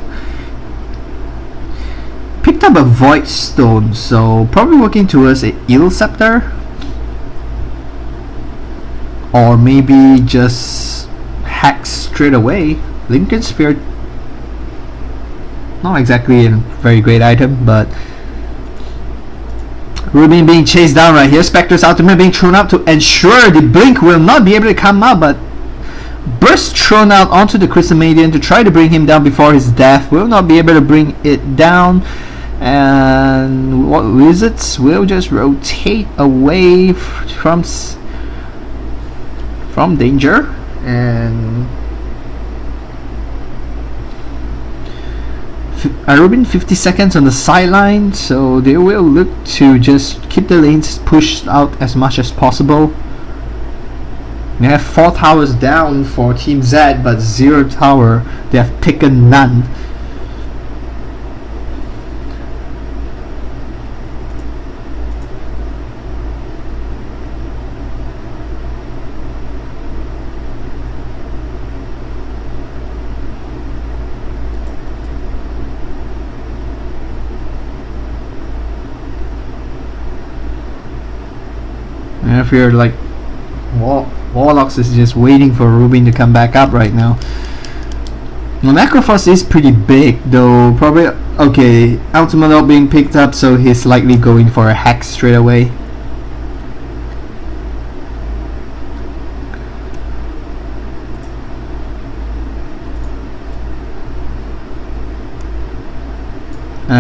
picked up a Void Stone, so probably working towards a Eel Scepter, or maybe just hack straight away. Lincoln Sphere, not exactly a very great item, but Rubin being chased down right here. Spectre's ultimate being thrown out to ensure the blink will not be able to come out, but burst thrown out onto the Chrysomadian to try to bring him down before his death. Will not be able to bring it down, and what Wizards will just rotate away from danger, and Rubin 50 seconds on the sideline, so they will look to just keep the lanes pushed out as much as possible. They have 4 towers down for Team Z, but 0 tower. They have taken none. And if you're like Warlocks is just waiting for Rubin to come back up right now. The Necrophos is pretty big though, probably. Okay, ultimate not being picked up, so he's likely going for a hack straight away.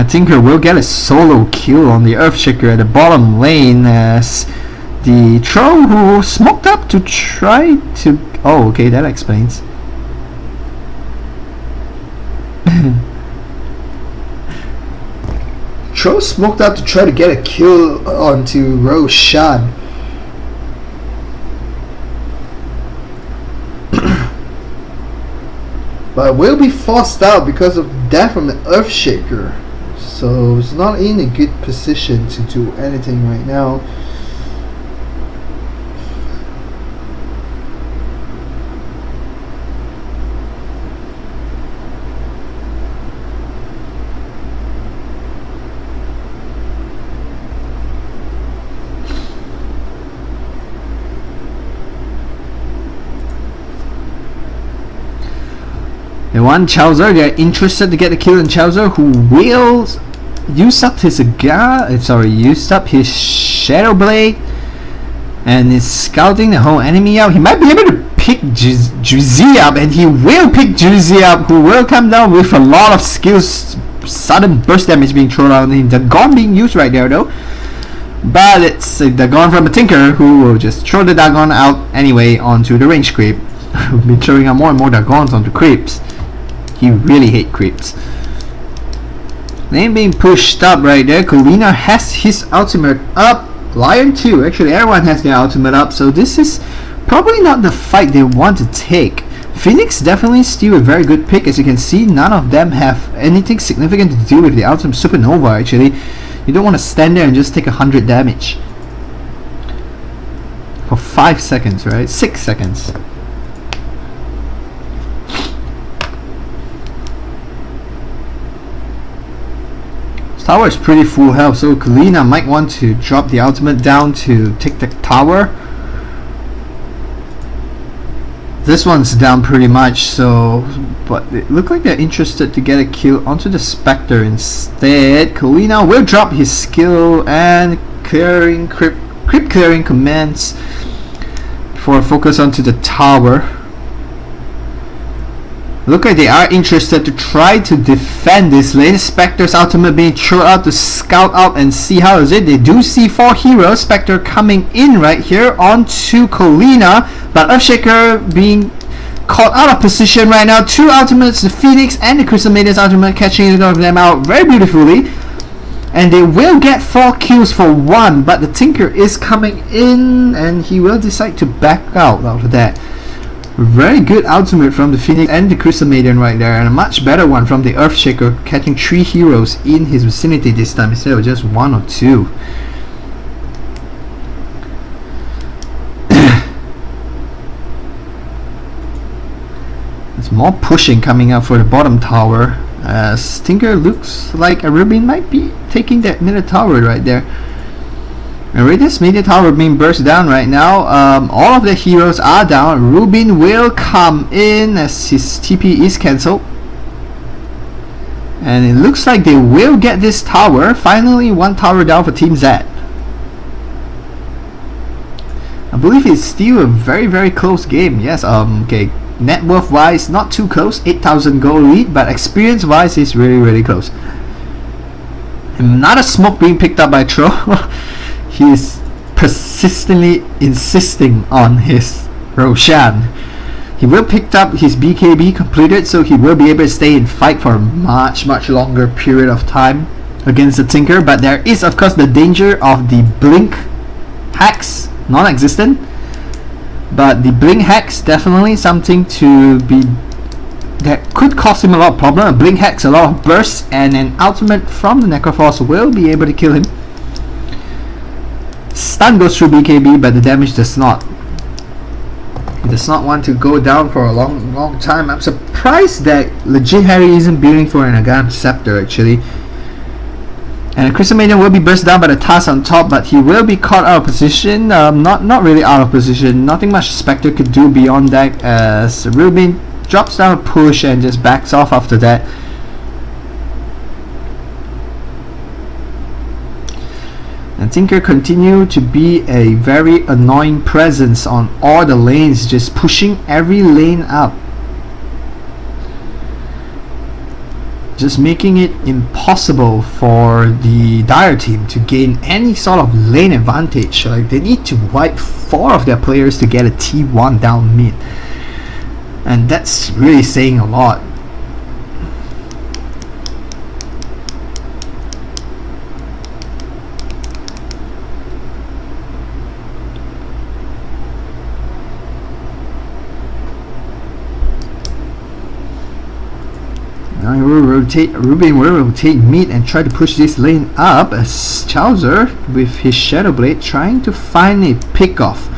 Tinker will get a solo kill on the Earthshaker at the bottom lane, as the troll who smoked up to try to... Oh, okay, that explains. Troll smoked up to try to get a kill onto Roshan. But will be forced out because of death from the Earthshaker. So it's not in a good position to do anything right now. They want Chowser. They're interested to get a kill on Chowser, who will use up his Shadow Blade and is scouting the whole enemy out. He might be able to pick Juzi up, and he will pick Juzi up, who will come down with a lot of skills. Sudden burst damage being thrown on him. The Dagon being used right there though, but it's a Dagon from a Tinker, who will just throw the Dagon out anyway onto the range creep. We've been throwing out more and more Dagons onto creeps. He really hates creeps. Lane being pushed up right there. Kalina has his ultimate up. Lion too. Actually, everyone has their ultimate up. So this is probably not the fight they want to take. Phoenix definitely still a very good pick. As you can see, none of them have anything significant to do with the ultimate Supernova. Actually, you don't want to stand there and just take 100 damage for 5 seconds, right? 6 seconds. Tower is pretty full health, so Kalina might want to drop the ultimate down to take the tower. This one's down pretty much, so but it looked like they're interested to get a kill onto the Spectre instead. Kalina will drop his skill and clearing creep clearing commands for a focus onto the tower. Look like they are interested to try to defend this lane. Spectre's ultimate being thrown out to scout out and see how is it. They do see 4 heroes. Spectre coming in right here onto Kalina, but Earthshaker being caught out of position right now. Two ultimates, the Phoenix and the Crystal Maiden's ultimate, catching them out very beautifully. And they will get 4 kills for 1, but the Tinker is coming in and he will decide to back out of that. Very good ultimate from the Phoenix and the Crystal Maiden right there, and a much better one from the Earthshaker, catching 3 heroes in his vicinity this time instead of just 1 or 2. There's more pushing coming up for the bottom tower, as Tinker looks like a Rubin might be taking that middle tower right there. And this middle tower being burst down right now. All of the heroes are down. Rubin will come in as his TP is cancelled. And it looks like they will get this tower. Finally, 1 tower down for Team Z. I believe it's still a very close game. Yes, okay. Net worth wise, not too close, 8,000 gold lead, but experience wise is really close. Another smoke being picked up by Tro. He is persistently insisting on his Roshan. He will pick up his BKB completed, so he will be able to stay in fight for a much longer period of time against the Tinker, but there is of course the danger of the blink hacks, non-existent. But the blink hacks definitely something to be that could cause him a lot of problem. A blink hacks, a lot of bursts, and an ultimate from the Necroforce will be able to kill him. Stun goes through BKB, but the damage does not. He does not want to go down for a long time. I'm surprised that Legit Harry isn't building for an Agam Scepter actually. And Crystal Maiden will be burst down by the task on top, but he will be caught out of position. Not really out of position. Nothing much Spectre could do beyond that, as Rubin drops down a push and just backs off after that. And Tinker continue to be a very annoying presence on all the lanes, just pushing every lane up. Just making it impossible for the Dire team to gain any sort of lane advantage. Like, they need to wipe 4 of their players to get a T1 down mid, and that's really saying a lot. Now he will rotate, Rubin will rotate mid and try to push this lane up, as Chowser with his Shadow Blade trying to find a pick off.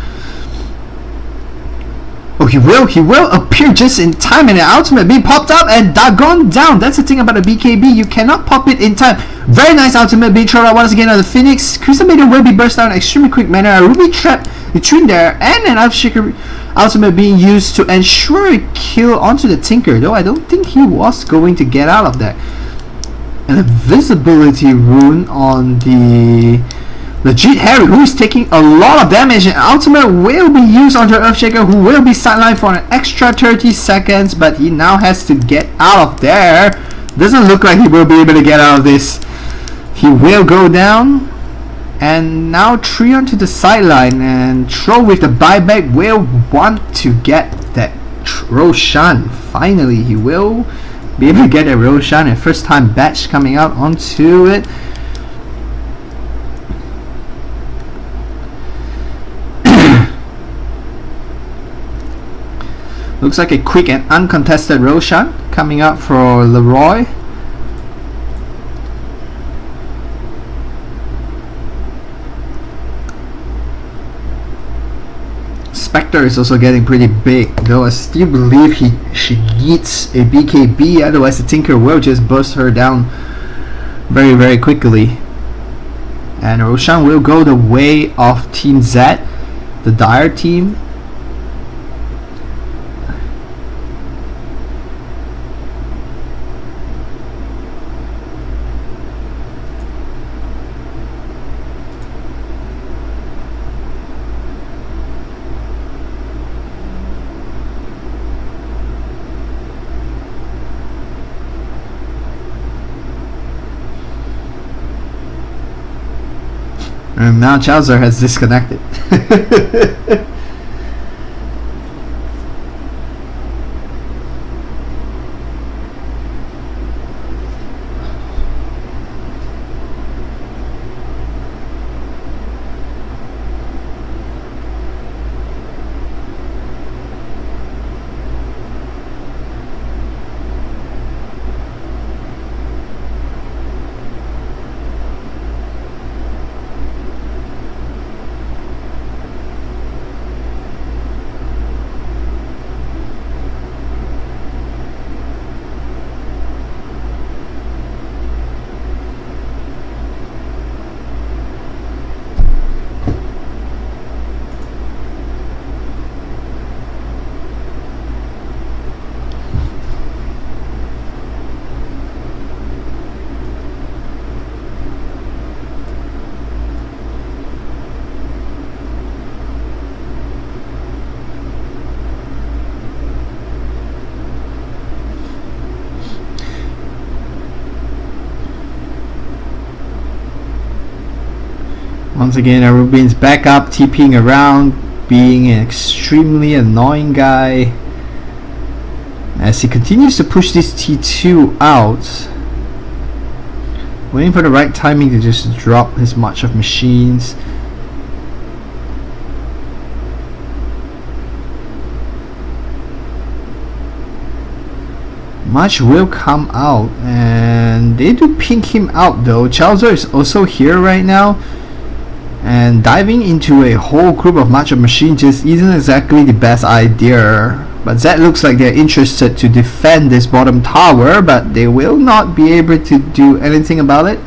Oh, he will appear just in time, and the ultimate being popped up and gone down. That's the thing about the BKB, you cannot pop it in time. Very nice ultimate being thrown out once again on the Phoenix. Crystal Maiden will be burst down in extremely quick manner. A Ruby trap between there and an Earthshaker ultimate being used to ensure a kill onto the Tinker, though I don't think he was going to get out of that. And a visibility rune on the Legit Harry, who is taking a lot of damage, and ultimate will be used onto Earthshaker, who will be sidelined for an extra 30 seconds, but he now has to get out of there. Doesn't look like he will be able to get out of this. He will go down. And now Trion to the sideline, and Tro with the buyback will want to get that Roshan. Finally, he will be able to get a Roshan, a first time batch coming out onto it. Looks like a quick and uncontested Roshan coming out for Leroy. Spectre is also getting pretty big, though I still believe she needs a BKB, otherwise the Tinker will just burst her down very quickly. And Roshan will go the way of Team Z, the Dire team. And now Chowser has disconnected. Once again, Rubin's back up, TPing around, being an extremely annoying guy as he continues to push this T2 out, waiting for the right timing to just drop his march of machines. March will come out, and they do ping him out though. Chowser is also here right now, and diving into a whole group of march of machines just isn't exactly the best idea. But Zed looks like they're interested to defend this bottom tower, but they will not be able to do anything about it.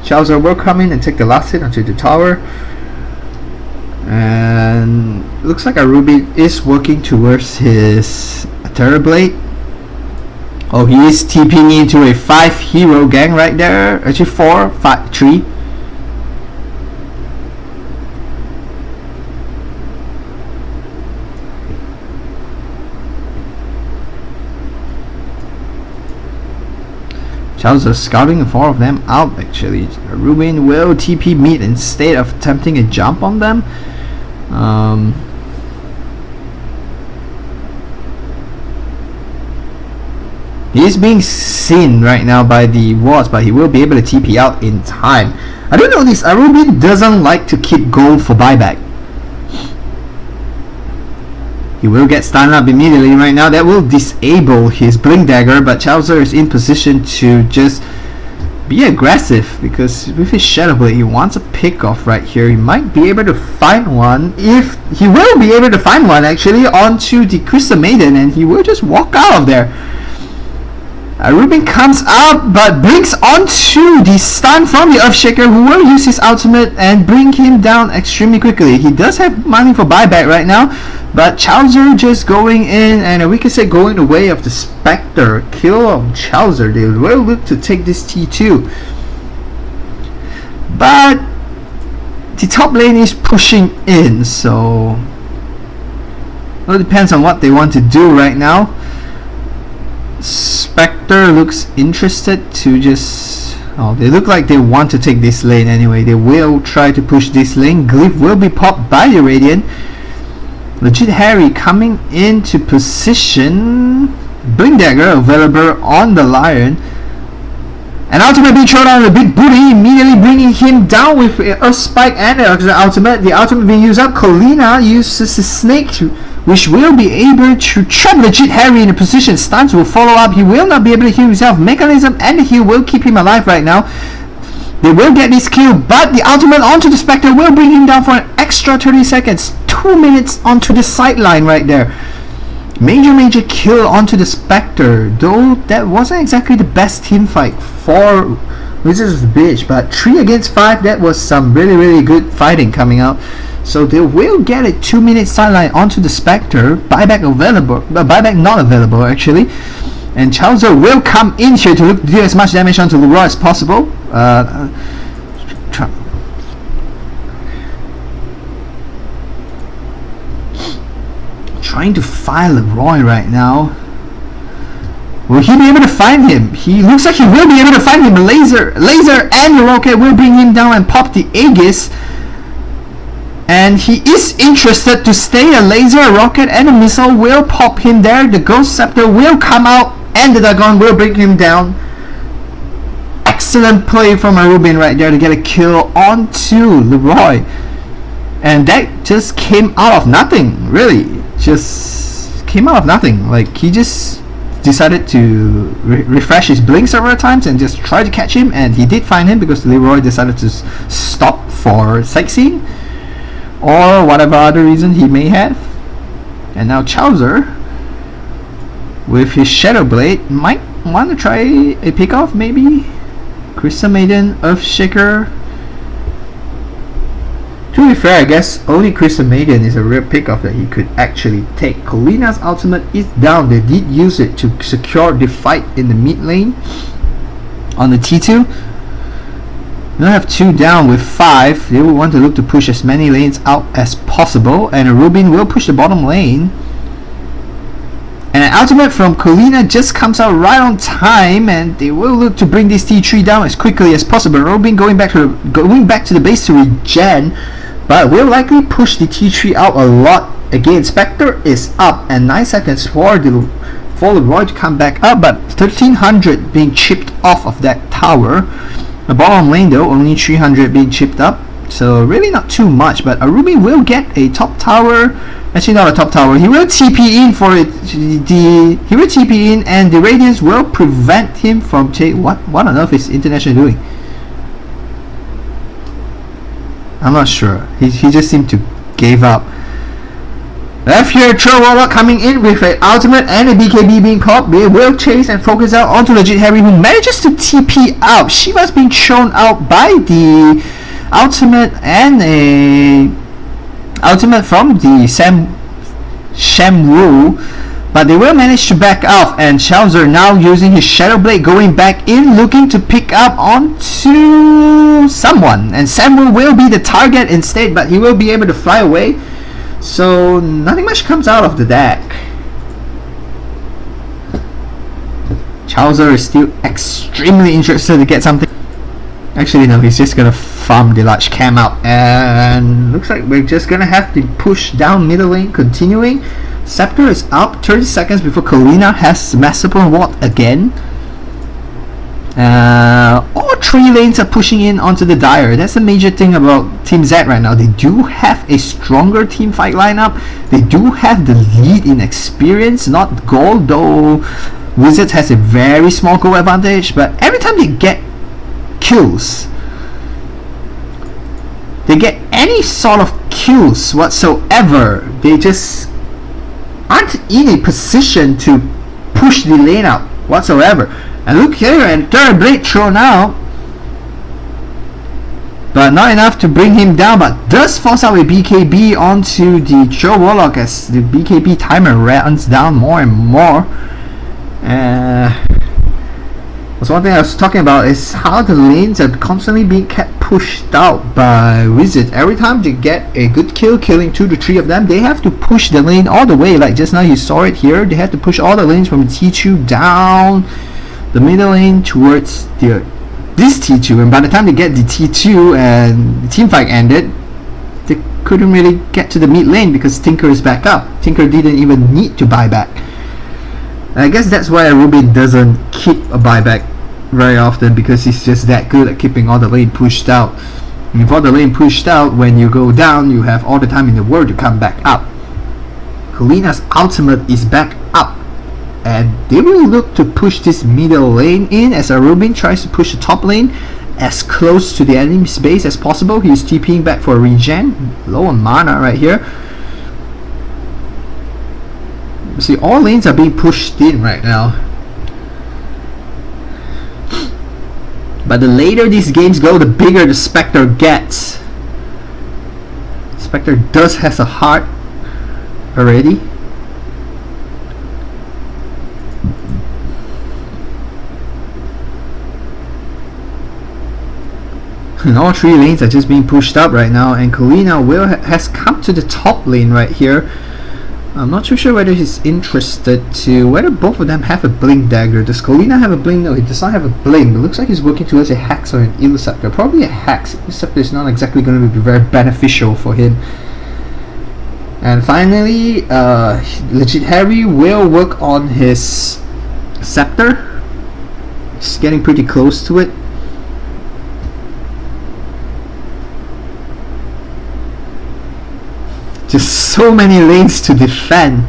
Chowser will come in and take the last hit onto the tower, and looks like Rubin is working towards his Terrorblade. Oh, he is TPing into a 5 hero gang right there. Actually 4, 5, 3. Chowser scouting 4 of them out actually. Rubin will TP mid instead of attempting a jump on them. He is being seen right now by the wards, but he will be able to TP out in time. I don't know this. Rubin doesn't like to keep gold for buyback. He will get stunned up immediately right now. That will disable his Blink Dagger, but Chowser is in position to just be aggressive because with his Shadow Blade he wants a pick off right here. He might be able to find one. If he will be able to find one actually onto the Crystal Maiden, and he will just walk out of there. Rubin comes out but brings onto the stun from the Earthshaker, who will use his ultimate and bring him down extremely quickly. He does have money for buyback right now, but Chowser just going in, and we can say going the way of the Spectre. Kill of Chowser. They will look to take this T2, but the top lane is pushing in, so it depends on what they want to do right now. Spectre looks interested to just... oh, they look like they want to take this lane anyway. They will try to push this lane. Glyph will be popped by the Radiant. Legit Harry coming into position. Blink Dagger available on the Lion. And ultimate being thrown on the big booty, immediately bringing him down with a spike and the ultimate. The ultimate being used up. Colina uses his snake, which will be able to trap Legit Harry in a position. Stuns will follow up. He will not be able to heal himself. Mechanism and the heal will keep him alive right now. They will get this kill, but the ultimate onto the Spectre will bring him down for an extra 30 seconds. 2 minutes onto the sideline right there. Major kill onto the Spectre, though that wasn't exactly the best team fight for Wizards of the Beach, but 3 against 5, that was some really good fighting coming out. So they will get a 2 minute sideline onto the Spectre. Buyback available, but buyback not available actually. And Chowser will come in here to look to do as much damage onto Leroy as possible. Trying to find Leroy right now. Will he be able to find him? He looks like he will be able to find him. Laser and the rocket will bring him down and pop the Aegis. And he is interested to stay. A laser, a rocket, and a missile will pop him there. The Ghost Scepter will come out, and the Dagon will bring him down. Excellent play from Rubin right there to get a kill onto Leroy. And that just came out of nothing, really. Just came out of nothing. Like, he just decided to refresh his blink several times and just try to catch him, and he did find him because Leroy decided to stop for sightseeing or whatever other reason he may have. And now Chowser with his Shadow Blade might want to try a pick off, maybe. Crystal Maiden, Earthshaker. To be fair, I guess only Crystal Maiden is a real pick-off that he could actually take. Colina's ultimate is down. They did use it to secure the fight in the mid lane on the T2. Now have 2 down with 5. They will want to look to push as many lanes out as possible, and Rubin will push the bottom lane. And an ultimate from Colina just comes out right on time, and they will look to bring this T3 down as quickly as possible. Robin going back to the base to regen, but will likely push the T3 out a lot. Again, Spectre is up, and 9 seconds for the Roy to come back up, but 1300 being chipped off of that tower. The bottom lane though, only 300 being chipped up, so really not too much. But Arumi will get a top tower. Actually, not a top tower. He will TP in for it. He will TP in, and the Radiance will prevent him from what on earth is International doing? I'm not sure. He just seemed to give up. Left here, Throw Warlock coming in with an ultimate and a BKB being popped. They will chase and focus out onto Legit Harry, who manages to TP out. Shiva's being shown out by the ultimate and a ultimate from the Shamru, but they will manage to back off, and Chowser now using his Shadow Blade going back in, looking to pick up onto someone, and Samuel will be the target instead, but he will be able to fly away, so nothing much comes out of the deck. Chowser is still extremely interested to get something. Actually no, he's just gonna farm the large cam out, and looks like we're just gonna have to push down middle lane continuing. Scepter is up 30 seconds before Colina has Masterful Ward again. All 3 lanes are pushing in onto the Dire. That's the major thing about Team Z right now. They do have a stronger team fight lineup. They do have the lead in experience, not gold, though Wizards has a very small goal advantage, but every time they get kills, they get any sort of kills whatsoever, they just aren't in a position to push the lane out whatsoever. And look here, and third blade thrown out, but not enough to bring him down, but does force out a BKB onto the Joe Warlock as the BKB timer runs down more and more. That's one thing I was talking about, is how the lanes are constantly being kept pushed out by Wizards. Every time they get a good kill, killing 2 to 3 of them, they have to push the lane all the way. Like just now you saw it here, they had to push all the lanes from T2 down the middle lane towards this T2, and by the time they get the T2 and the team fight ended, they couldn't really get to the mid lane because Tinker is back up. Tinker didn't even need to buy back. And I guess that's why Rubin doesn't keep a buyback very often, because he's just that good at keeping all the lane pushed out. And with all the lane pushed out, when you go down, you have all the time in the world to come back up. Colina's ultimate is back up, and they will look to push this middle lane in as Rubin tries to push the top lane as close to the enemy's base as possible. He's TPing back for a regen, low on mana right here. See, all lanes are being pushed in right now. But the later these games go, the bigger the Spectre gets. Spectre does has a heart already. And all 3 lanes are just being pushed up right now, and Colina has come to the top lane right here. I'm not too sure whether he's interested to whether both of them have a blink dagger. Does Colina have a blink? No, he does not have a blink. It looks like he's working towards a Hex or an Interceptor. Probably a Hex. Interceptor is not exactly going to be very beneficial for him. And finally, Legit Harry will work on his Scepter. He's getting pretty close to it. Just so many lanes to defend.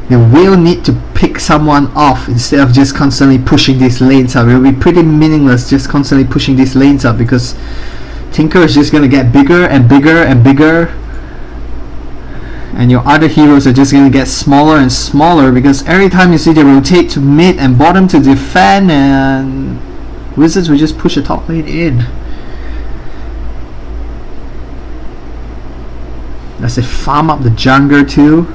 They will need to pick someone off instead of just constantly pushing these lanes up. It will be pretty meaningless just constantly pushing these lanes up, because Tinker is just going to get bigger and bigger and bigger, and your other heroes are just going to get smaller and smaller, because every time you see they rotate to mid and bottom to defend, and Wizards will just push the top lane in. As they farm up the jungler too.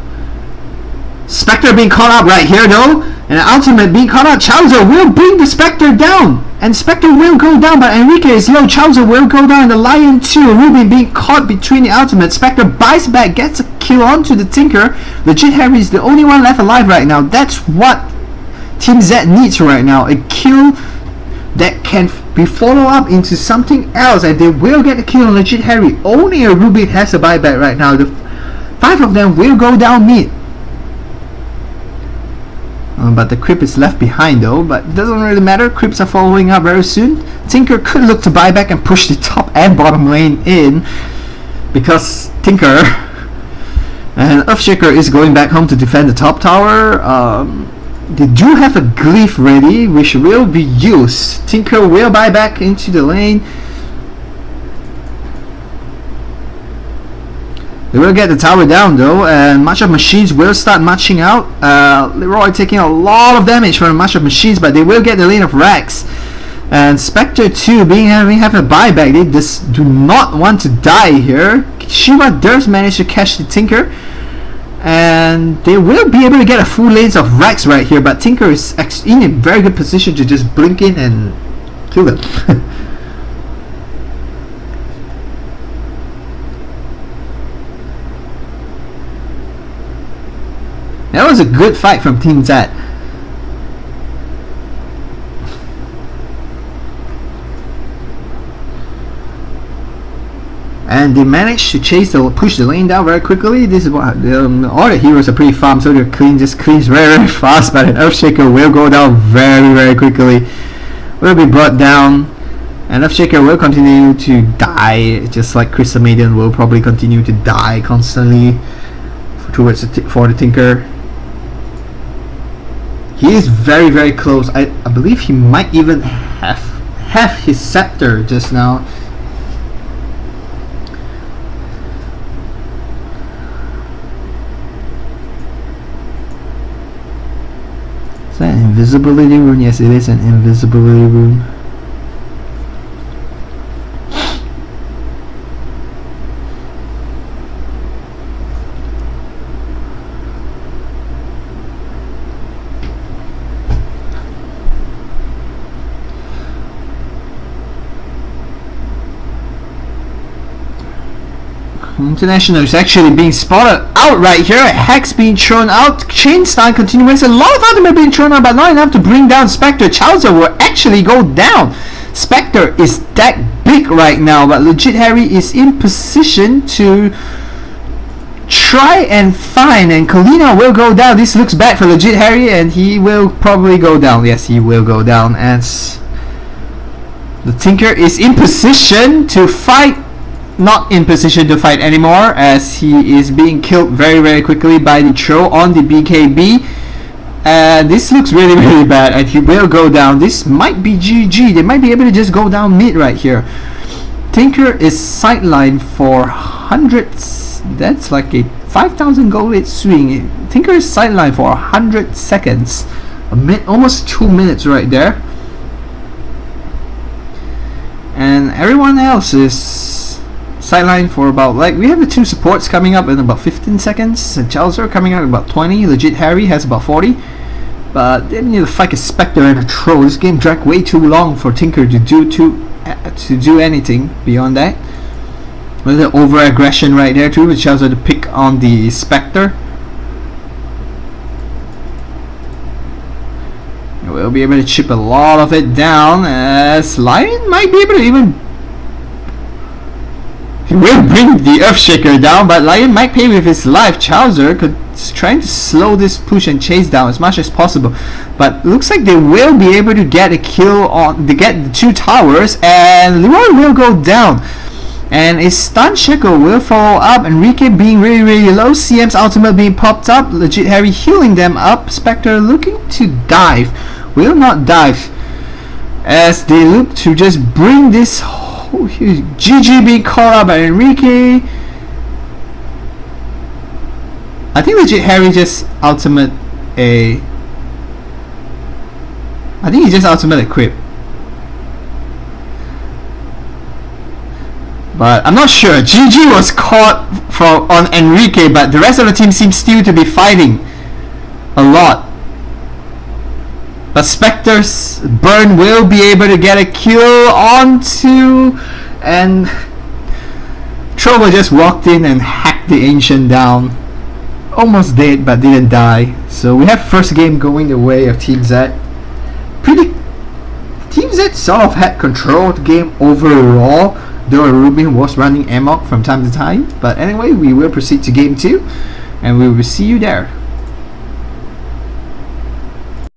Spectre being caught up right here though, and ultimate being caught up. Chowser will bring the Spectre down, and Spectre will go down, but Enrique is low. Chowser will go down, and the Lion too. Rubin being caught between the ultimate. Spectre buys back, gets a kill onto the Tinker. Legit Harry is the only one left alive right now. That's what Team Z needs right now. A kill that can be followed up into something else, and they will get a kill on Legit Harry. Only a Rubik has a buyback right now. The 5 of them will go down mid. But the creep is left behind though, but it doesn't really matter. Creeps are following up very soon. Tinker could look to buy back and push the top and bottom lane in, because Tinker and Earthshaker is going back home to defend the top tower. They do have a glyph ready, which will be used. Tinker will buy back into the lane. They will get the tower down though, and March of Machines will start marching out. Leroy taking a lot of damage from March of Machines, but they will get the lane of Rax. And Spectre too, having a buyback. They just do not want to die here. Shiva does manage to catch the Tinker, and they will be able to get a full lanes of Rax right here. But Tinker is in a very good position to just blink in and kill them. That was a good fight from Team Z. And they managed to push the lane down very quickly. This is what all the heroes are pretty farm, so they're just cleans very fast. But an Earthshaker will go down very quickly. Will be brought down, and Earthshaker will continue to die, just like Crystal Maiden will probably continue to die constantly for the Tinker. He is very close. I believe he might even have his scepter just now. Is that an invisibility rune? Yes, it is an invisibility rune. International is actually being spotted out right here. Hex being thrown out. Chain stun continues. A lot of ultimate being thrown out, but not enough to bring down Spectre. Chowser will actually go down. Spectre is that big right now, but Legit Harry is in position to try and find, and Kalina will go down. This looks bad for Legit Harry, and he will probably go down. Yes, he will go down, as the Tinker is in position to fight. Not in position to fight anymore, as he is being killed very quickly by the throw on the BKB. This looks really bad, and he will go down. This might be GG. They might be able to just go down mid right here. Tinker is sidelined for hundreds. That's like a 5,000 gold rate swing. Tinker is sidelined for 100 seconds. Almost 2 minutes right there. And everyone else is sideline for about, like, we have the 2 supports coming up in about 15 seconds, and Chowser coming out in about 20. Legit Harry has about 40, but they need to fight a Spectre and a Troll. This game dragged way too long for Tinker to do anything beyond that. With the over aggression right there too, with Chowser to pick on the Spectre. We'll be able to chip a lot of it down, as Lion might be able to even. He will bring the Earthshaker down, but Lion might pay with his life. Chowser is trying to slow this push and chase down as much as possible, but looks like they will be able to get a kill on to get the 2 towers, and Leroy will go down, and a stun Shackle will follow up. Enrique being really low, CM's ultimate being popped up, Legit Harry healing them up. Spectre looking to dive, will not dive, as they look to just bring this. GG being caught up by Enrique. I think Legit Harry just ultimate a. I think he just ultimate a Crip. But I'm not sure. GG was caught on Enrique, but the rest of the team seems still to be fighting a lot. But Spectre's burn will be able to get a kill onto, and Trova just walked in and hacked the Ancient down. Almost dead, but didn't die. So we have first game going the way of Team Z. Team Z sort of had control of the game overall, though Rubin was running amok from time to time. But anyway, we will proceed to game 2, and we will see you there.